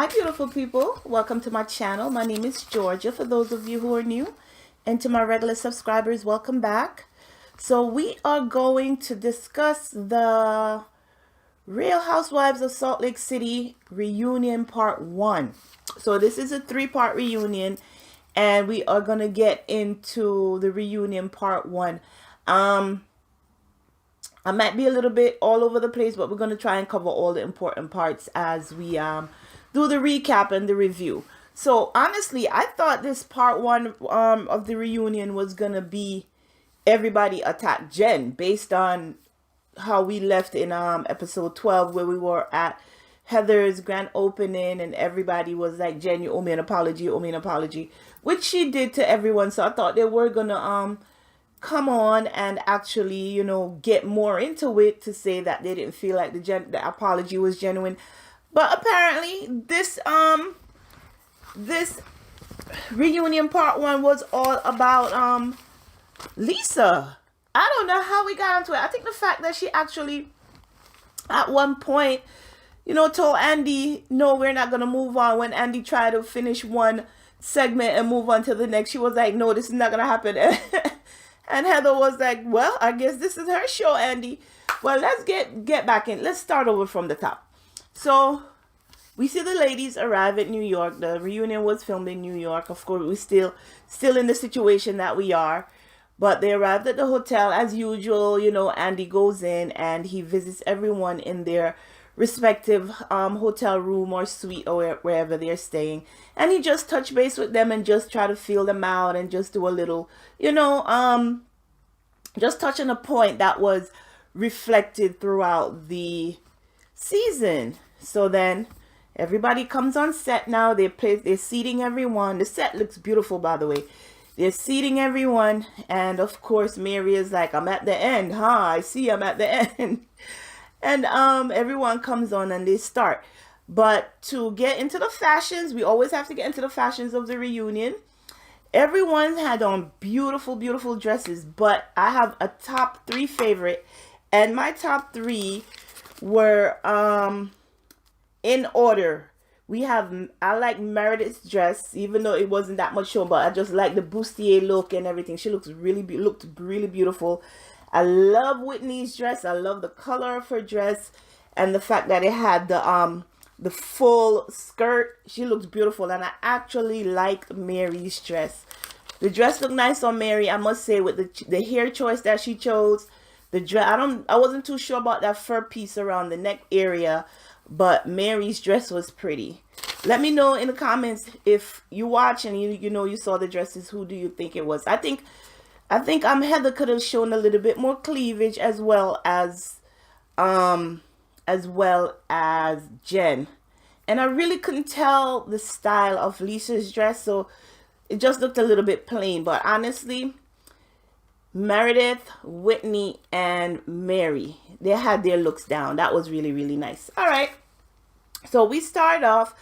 Hi beautiful people, welcome to my channel. My name is Georgia for those of you who are new, and to my regular subscribers, welcome back. So we are going to discuss the Real Housewives of Salt Lake City reunion part 1. So this is a 3-part reunion, and we are going to get into the reunion part 1. I might be a little bit all over the place, but we're going to try and cover all the important parts as we do the recap and the review. So honestly, I thought this part 1 of the reunion was going to be everybody attack Jen, based on how we left in episode 12, where we were at Heather's grand opening and everybody was like, Jen, you owe me an apology, you owe me an apology, which she did to everyone. So I thought they were going to come on and actually, you know, get more into it to say that they didn't feel like the apology was genuine. But apparently this reunion part 1 was all about Lisa. I don't know how we got into it. I think the fact that she actually at one point, you know, told Andy, no, we're not going to move on. When Andy tried to finish one segment and move on to the next, she was like, no, this is not going to happen. And Heather was like, well, I guess this is her show, Andy. Well, let's get back in. Let's start over from the top. So we see the ladies arrive at New York. The reunion was filmed in New York. Of course, we're still in the situation that we are. But they arrived at the hotel as usual. You know, Andy goes in and he visits everyone in their respective hotel room or suite or wherever they're staying. And he just touch base with them and just try to feel them out and just do a little, you know, just touching a point that was reflected throughout the season. So then everybody comes on set now. They're seating everyone. The set looks beautiful, by the way. They're seating everyone. And of course, Mary is like, I'm at the end, huh? I see I'm at the end. And everyone comes on and they start. But to get into the fashions, we always have to get into the fashions of the reunion. Everyone had on beautiful, beautiful dresses. But I have a top 3 favorite. And my top 3 were in order. I like Meredith's dress, even though it wasn't that much shown, but I just like the bustier look and everything. She looked really beautiful. I love Whitney's dress. I love the color of her dress and the fact that it had the full skirt. She looked beautiful, and I actually liked Mary's dress. The dress looked nice on Mary, I must say, with the hair choice that she chose. The dress, I wasn't too sure about that fur piece around the neck area, but Mary's dress was pretty. Let me know in the comments if you watch and you saw the dresses. Who do you think it was? I think Heather could have shown a little bit more cleavage as well as Jen. And I really couldn't tell the style of Lisa's dress, so it just looked a little bit plain. But honestly, Meredith, Whitney, and Mary, they had their looks down. That was really, really nice. All right. So we start off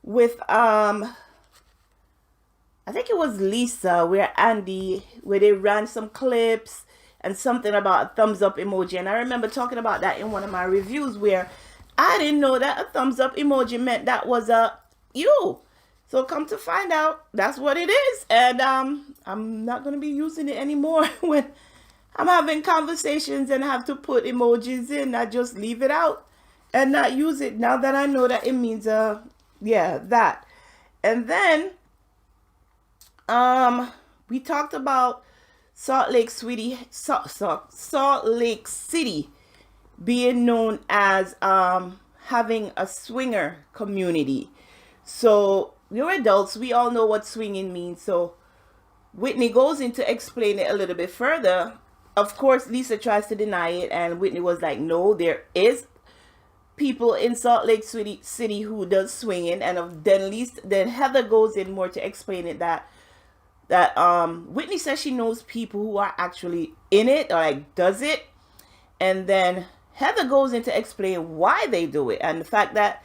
with I think it was Lisa, where they ran some clips and something about a thumbs up emoji. And I remember talking about that in one of my reviews, where I didn't know that a thumbs up emoji meant that was a you. So come to find out, that's what it is. And I'm not going to be using it anymore when I'm having conversations and have to put emojis in. I just leave it out and not use it now that I know that it means that. And then we talked about Salt Lake City being known as having a swinger community. So we're adults, we all know what swinging means. So Whitney goes in to explain it a little bit further. Of course, Lisa tries to deny it, and Whitney was like, no, there is people in Salt Lake City who does swinging. And then Heather goes in more to explain it, that Whitney says she knows people who are actually in it, or like does it. And then Heather goes in to explain why they do it, and the fact that,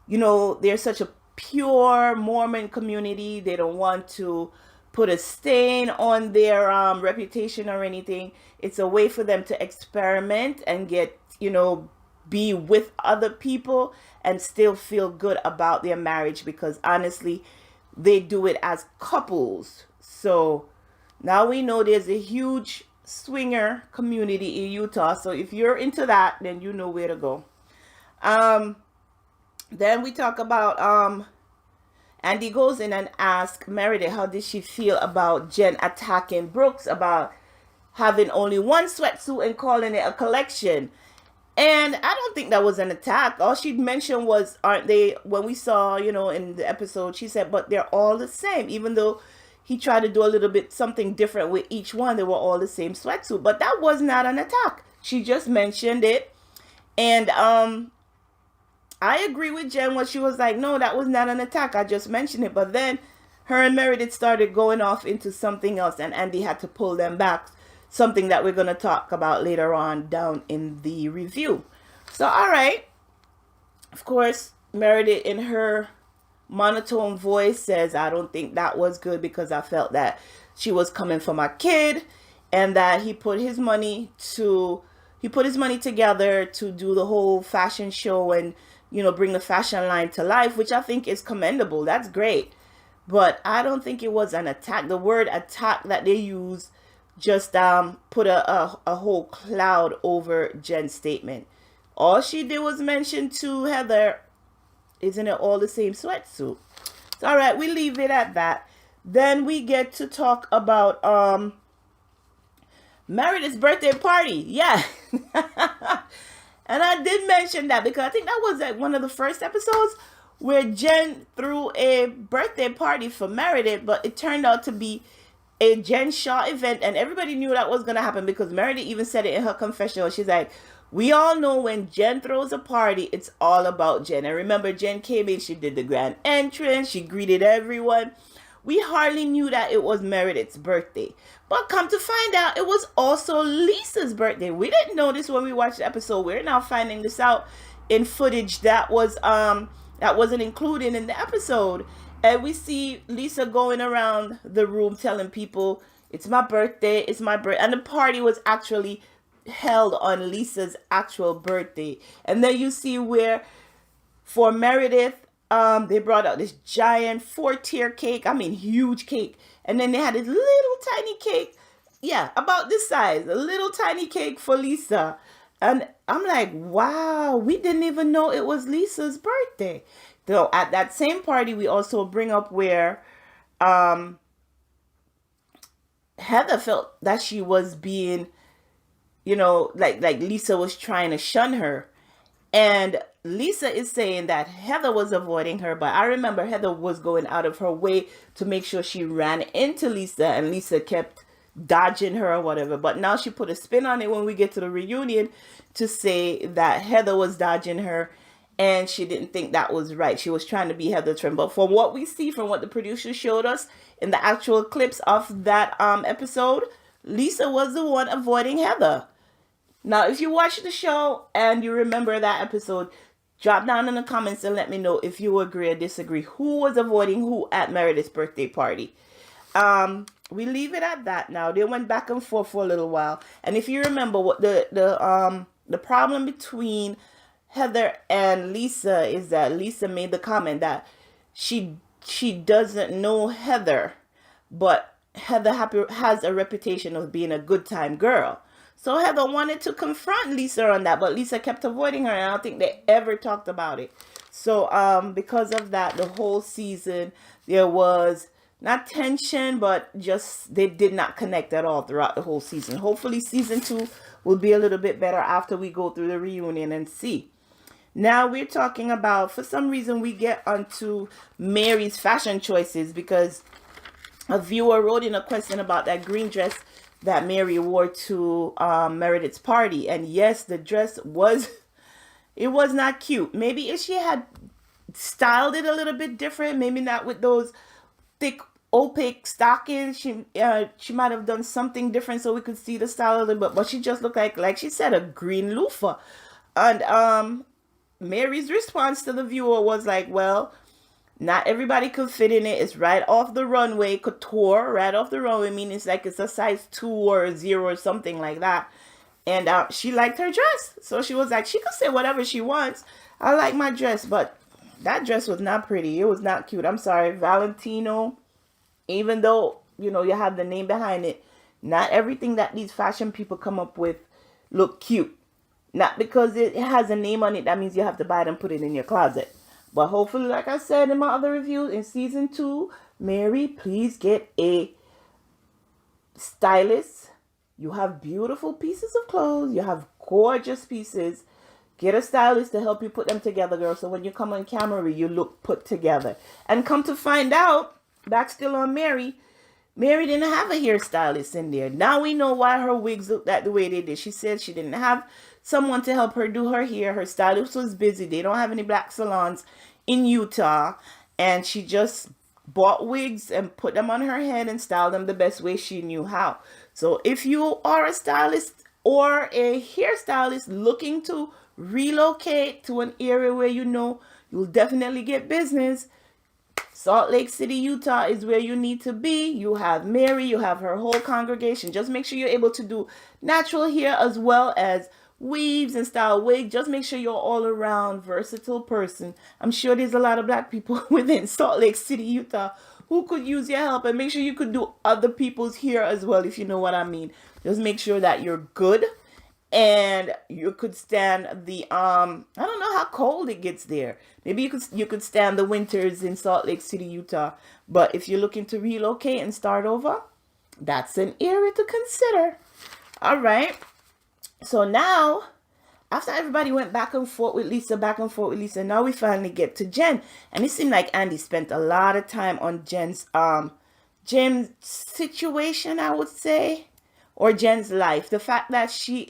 you know, they're such a pure Mormon community. They don't want to put a stain on their reputation or anything. It's a way for them to experiment and get, you know, be with other people and still feel good about their marriage, because honestly, they do it as couples. So now we know there's a huge swinger community in Utah. So if you're into that, then you know where to go. Then we talk about Andy goes in and asks Meredith how did she feel about Jen attacking Brooks about having only one sweatsuit and calling it a collection. And I don't think that was an attack. All she mentioned was, aren't they, when we saw, in the episode, she said, but they're all the same. Even though he tried to do a little bit something different with each one, they were all the same sweatsuit. But that was not an attack. She just mentioned it. And I agree with Jen when she was like, no, that was not an attack. I just mentioned it. But then her and Meredith started going off into something else, and Andy had to pull them back. Something that we're going to talk about later on down in the review. So, all right. Of course, Meredith in her monotone voice says, I don't think that was good because I felt that she was coming for my kid, and that he put his money together to do the whole fashion show and, bring the fashion line to life, which I think is commendable. That's great. But I don't think it was an attack. The word attack that they use just put a whole cloud over Jen's statement. All she did was mention to Heather, isn't it all the same sweatsuit? So, all right, we leave it at that. Then we get to talk about Meredith's birthday party. Yeah. And I did mention that because I think that was at one of the first episodes where Jen threw a birthday party for Meredith, but it turned out to be a Jen Shaw event, and everybody knew that was going to happen because Meredith even said it in her confessional. She's like, we all know when Jen throws a party, it's all about Jen. And remember, Jen came in, she did the grand entrance, she greeted everyone. We hardly knew that it was Meredith's birthday. But come to find out, it was also Lisa's birthday. We didn't know this when we watched the episode. We're now finding this out in footage that wasn't included in the episode. And we see Lisa going around the room telling people, it's my birthday, it's my birthday. And the party was actually held on Lisa's actual birthday. And then you see where, for Meredith, they brought out this giant 4-tier cake. I mean, huge cake. And then they had this little tiny cake. Yeah, about this size. A little tiny cake for Lisa. And I'm like, wow, we didn't even know it was Lisa's birthday. So at that same party, we also bring up where Heather felt that she was being, like Lisa was trying to shun her. And Lisa is saying that Heather was avoiding her. But I remember Heather was going out of her way to make sure she ran into Lisa. And Lisa kept dodging her or whatever. But now she put a spin on it when we get to the reunion to say that Heather was dodging her. And she didn't think that was right. She was trying to be Heather Trim. But from what we see, from what the producers showed us in the actual clips of that episode, Lisa was the one avoiding Heather. Now, if you watch the show and you remember that episode, drop down in the comments and let me know if you agree or disagree. Who was avoiding who at Meredith's birthday party? We leave it at that now. They went back and forth for a little while. And if you remember, what the problem between Heather and Lisa is that Lisa made the comment that she doesn't know Heather, but Heather has a reputation of being a good time girl. So Heather wanted to confront Lisa on that, but Lisa kept avoiding her, and I don't think they ever talked about it. So because of that, the whole season, there was not tension, but just they did not connect at all throughout the whole season. Hopefully season 2 will be a little bit better after we go through the reunion and see. Now we're talking about, for some reason, we get onto Mary's fashion choices because a viewer wrote in a question about that green dress that Mary wore to Meredith's party. And yes, the dress was not cute. Maybe if she had styled it a little bit different, maybe not with those thick opaque stockings, she might have done something different so we could see the style a little bit. But she just looked like she said, a green loofah. And Mary's response to the viewer was like, well, not everybody could fit in it. It's right off the runway, couture, right off the runway, meaning it's like it's a size 2 or 0 or something like that. And she liked her dress. So she was like, she could say whatever she wants. I like my dress, but that dress was not pretty. It was not cute. I'm sorry, Valentino. Even though, you know, you have the name behind it, not everything that these fashion people come up with look cute. Not because it has a name on it, that means you have to buy it and put it in your closet. But hopefully, like I said in my other reviews, in season 2, Mary, please get a stylist. You have beautiful pieces of clothes. You have gorgeous pieces. Get a stylist to help you put them together, girl. So when you come on camera, you look put together. And come to find out, back still on Mary, Mary didn't have a hairstylist in there. Now we know why her wigs looked that the way they did. She said she didn't have someone to help her do her hair. Her stylist was busy. They don't have any black salons in Utah. And she just bought wigs and put them on her head and styled them the best way she knew how. So if you are a stylist or a hairstylist looking to relocate to an area where you know you'll definitely get business, Salt Lake City, Utah is where you need to be. You have Mary, you have her whole congregation. Just make sure you're able to do natural hair as well as weaves and style wig. Just make sure you're all around versatile person. I'm sure there's a lot of black people within Salt Lake City, Utah who could use your help, and make sure you could do other people's hair as well, if you know what I mean. Just make sure that you're good and you could stand the I don't know how cold it gets there. Maybe you could stand the winters in Salt Lake City, Utah. But if you're looking to relocate and start over, that's an area to consider. All right. So now, after everybody went back and forth with Lisa, now we finally get to Jen. And it seemed like Andy spent a lot of time on Jen's situation, I would say, or Jen's life. The fact that she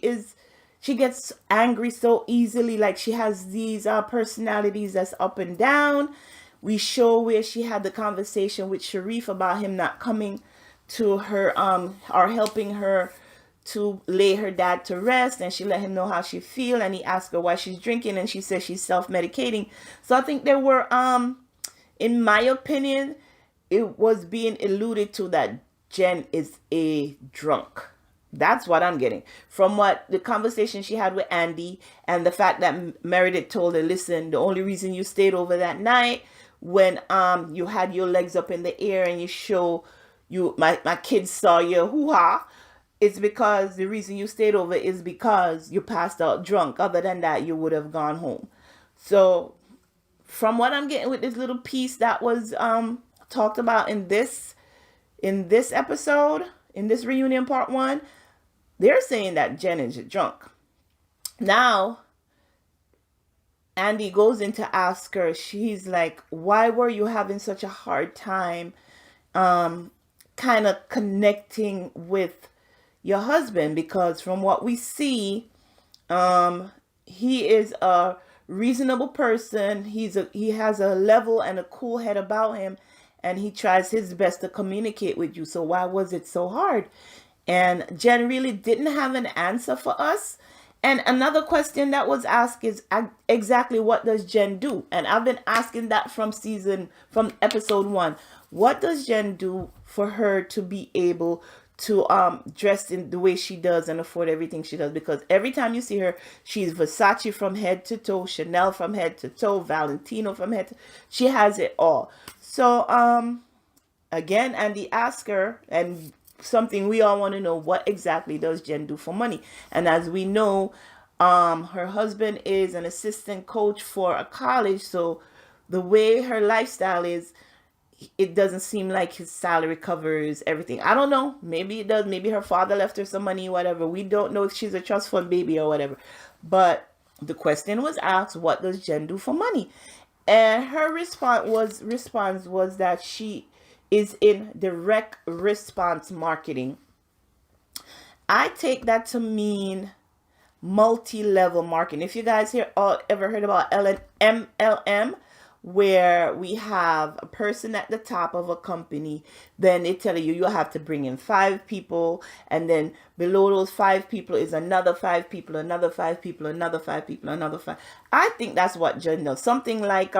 gets angry so easily, like she has these personalities that's up and down. We show where she had the conversation with Sharif about him not coming to her or helping her to lay her dad to rest, and she let him know how she feel, and he asked her why she's drinking, and she says she's self-medicating. So I think there were in my opinion, it was being alluded to that Jen is a drunk. That's what I'm getting from what the conversation she had with Andy, and the fact that Meredith told her, listen, the only reason you stayed over that night when you had your legs up in the air and you show my kids saw your hoo-ha, it's because the reason you stayed over is because you passed out drunk. Other than that, you would have gone home. So from what I'm getting with this little piece that was talked about in this episode, in this reunion part 1, they're saying that Jen is drunk. Now, Andy goes in to ask her, she's like, why were you having such a hard time kind of connecting with your husband? Because from what we see, he is a reasonable person. He has a level and a cool head about him, and he tries his best to communicate with you. So why was it so hard? And Jen really didn't have an answer for us. And another question that was asked is exactly what does Jen do? And I've been asking that from episode 1. What does Jen do for her to be able to dress in the way she does and afford everything she does? Because every time you see her, she's Versace from head to toe, Chanel from head to toe, Valentino from head to toe. She has it all. So again, Andy asked her, and something we all want to know, what exactly does Jen do for money? And as we know, her husband is an assistant coach for a college, so the way her lifestyle is, it doesn't seem like his salary covers everything. I don't know. Maybe it does. Maybe her father left her some money, whatever. We don't know if she's a trust fund baby or whatever. But the question was asked, what does Jen do for money? And her response was that she is in direct response marketing. I take that to mean multi-level marketing. If you guys ever heard about MLM, where we have a person at the top of a company, then they tell you have to bring in 5 people, and then below those 5 people is another 5 people, another 5 people, another 5 people, another 5. I think that's what Jen does. Something like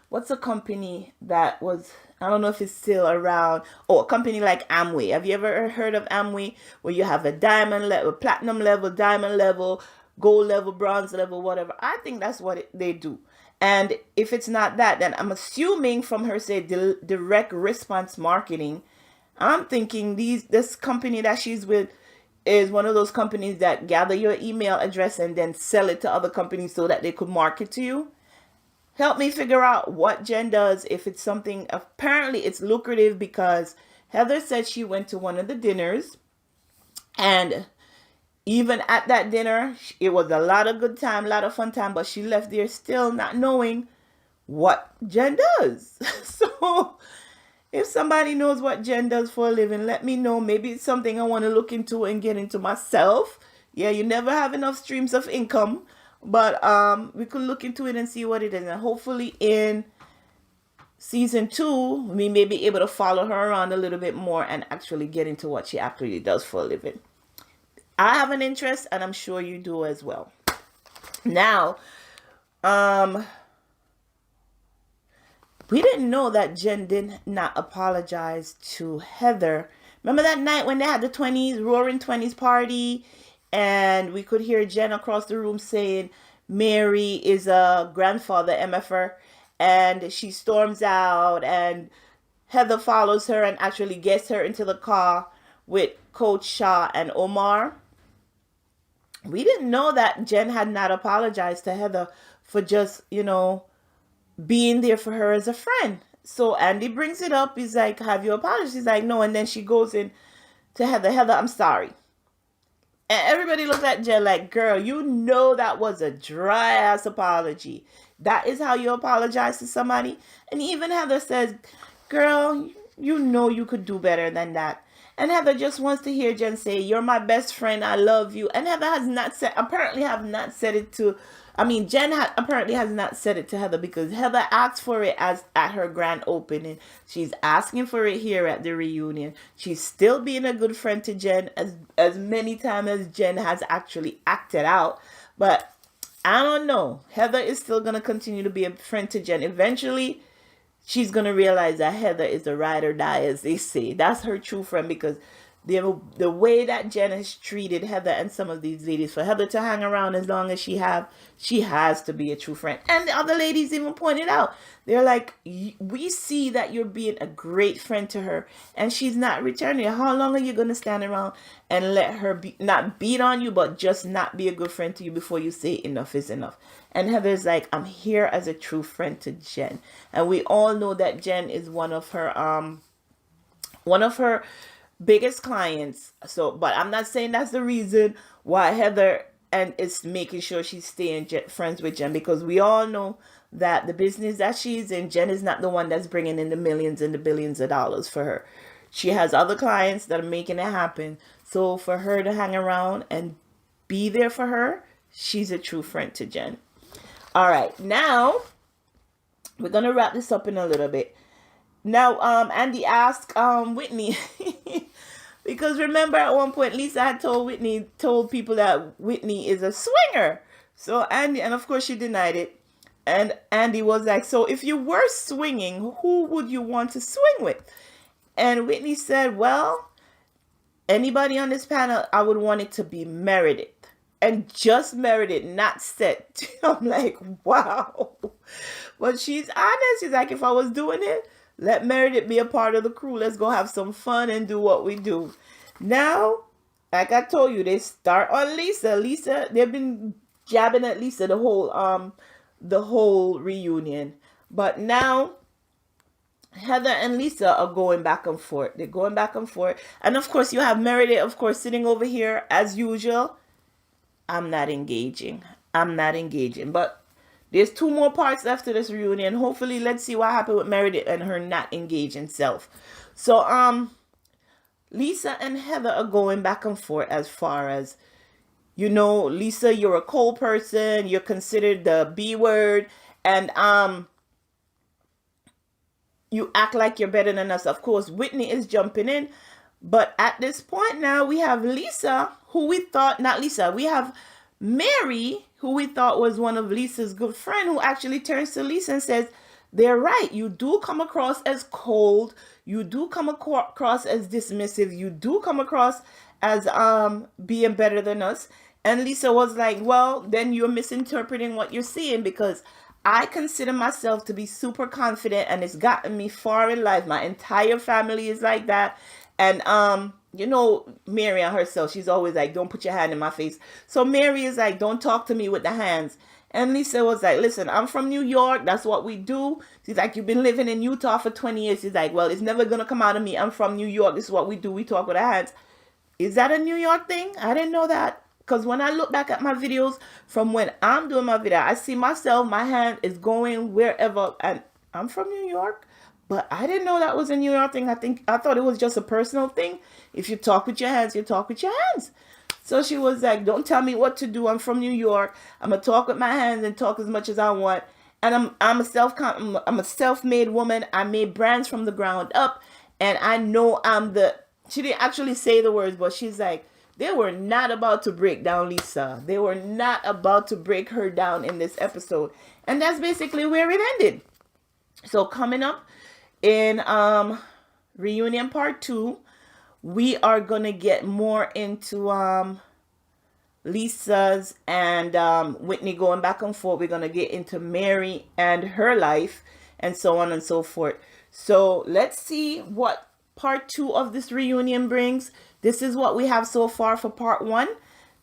what's a company that was I don't know if it's still around. Oh, a company like Amway. Have you ever heard of Amway? Where you have a diamond level, platinum level, diamond level, gold level, bronze level, whatever. I think that's what they do. And if it's not that, then I'm assuming from her say direct response marketing. I'm thinking this company that she's with is one of those companies that gather your email address and then sell it to other companies so that they could market to you. Help me figure out what Jen does. If it's something, apparently it's lucrative, because Heather said she went to one of the dinners, and even at that dinner, it was a lot of good time, a lot of fun time, but she left there still not knowing what Jen does. So if somebody knows what Jen does for a living, let me know. Maybe it's something I want to look into and get into myself. Yeah, you never have enough streams of income. But we could look into it and see what it is. And hopefully in season 2, we may be able to follow her around a little bit more and actually get into what she actually does for a living. I have an interest, and I'm sure you do as well. Now, we didn't know that Jen did not apologize to Heather. Remember that night when they had the roaring 20s party? And we could hear Jen across the room saying Mary is a grandfather MFR, and she storms out, and Heather follows her and actually gets her into the car with Coach Shaw and Omar. We didn't know that Jen had not apologized to Heather for just, being there for her as a friend. So Andy brings it up. He's like, have you apologized? She's like, no. And then she goes in to Heather. Heather, I'm sorry. And everybody looks at Jen like, girl, that was a dry ass apology. That is how you apologize to somebody? And even Heather says, girl, you could do better than that. And Heather just wants to hear Jen say, you're my best friend. I love you. And Heather has not said, apparently have not said it to, Jen apparently has not said it to Heather, because Heather asked for it at her grand opening. She's asking for it here at the reunion. She's still being a good friend to Jen as many times as Jen has actually acted out. But I don't know. Heather is still going to continue to be a friend to Jen. Eventually, she's going to realize that Heather is a ride or die, as they say. That's her true friend, because the way that Jen has treated Heather and some of these ladies, for Heather to hang around as long as she has to be a true friend. And the other ladies even pointed out, they're like, we see that you're being a great friend to her, and she's not returning. How long are you going to stand around and let her not beat on you, but just not be a good friend to you before you say enough is enough? And Heather's like, I'm here as a true friend to Jen. And we all know that Jen is one of her biggest clients. So, but I'm not saying that's the reason why Heather is making sure she's staying friends with Jen, because we all know that the business that she's in, Jen is not the one that's bringing in the millions and the billions of dollars for her. She has other clients that are making it happen. So for her to hang around and be there for her, she's a true friend to Jen. All right, now we're gonna wrap this up in a little bit. Now, Andy asked Whitney, because remember at one point Lisa had told people that Whitney is a swinger. So Andy, and of course she denied it. And Andy was like, so if you were swinging, who would you want to swing with? And Whitney said, well, anybody on this panel, I would want it to be Meredith. And just Meredith, not Seth. I'm like, wow. But she's honest. She's like, if I was doing it, let Meredith be a part of the crew. Let's go have some fun and do what we do. Now, like I told you, they start on Lisa. Lisa, they've been jabbing at Lisa the whole reunion. But now, Heather and Lisa are going back and forth. They're going back and forth. And of course, you have Meredith, of course, sitting over here as usual. I'm not engaging. But there's 2 more parts after this reunion. Hopefully, let's see what happened with Meredith and her not engaging self. So, Lisa and Heather are going back and forth as far as, Lisa, you're a cold person. You're considered the B word. And, you act like you're better than us. Of course, Whitney is jumping in. But at this point now, we have Lisa, we have Mary, who we thought was one of Lisa's good friend, who actually turns to Lisa and says, they're right. You do come across as cold. You do come across as dismissive. You do come across as being better than us. And Lisa was like, well, then you're misinterpreting what you're seeing, because I consider myself to be super confident, and it's gotten me far in life. My entire family is like that. And you know, Mary herself, she's always like, don't put your hand in my face. So Mary is like, don't talk to me with the hands. And Lisa was like, listen, I'm from New York. That's what we do. She's like, you've been living in Utah for 20 years. She's like, well, it's never going to come out of me. I'm from New York. This is what we do. We talk with our hands. Is that a New York thing? I didn't know that. Because when I look back at my videos from when I'm doing my video, I see myself, my hand is going wherever. And I'm from New York. But I didn't know that was a New York thing. I thought it was just a personal thing. If you talk with your hands, you talk with your hands. So she was like, don't tell me what to do. I'm from New York. I'm going to talk with my hands and talk as much as I want. And I'm a self-made woman. I made brands from the ground up. And I know she didn't actually say the words, but she's like, they were not about to break down Lisa. They were not about to break her down in this episode. And that's basically where it ended. So coming up in reunion part 2, we are going to get more into Lisa's and Whitney going back and forth. We're going to get into Mary and her life and so on and so forth. So let's see what part 2 of this reunion brings. This is what we have so far for part 1.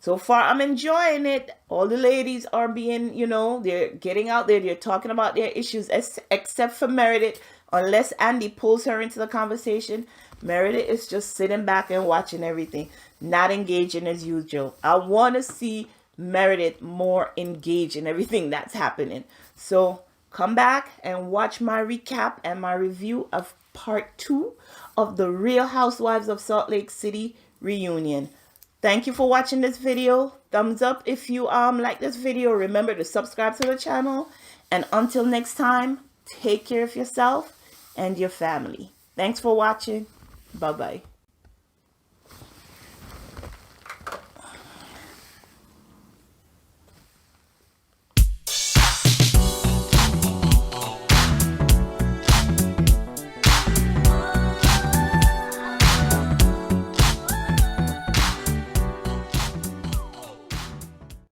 So far, I'm enjoying it. All the ladies are being, you know, they're getting out there. They're talking about their issues, except for Meredith. Unless Andy pulls her into the conversation, Meredith is just sitting back and watching everything, not engaging as usual. I want to see Meredith more engaged in everything that's happening. So come back and watch my recap and my review of part 2 of the Real Housewives of Salt Lake City reunion. Thank you for watching this video. Thumbs up if you like this video. Remember to subscribe to the channel. And until next time, take care of yourself and your family. Thanks for watching. Bye-bye.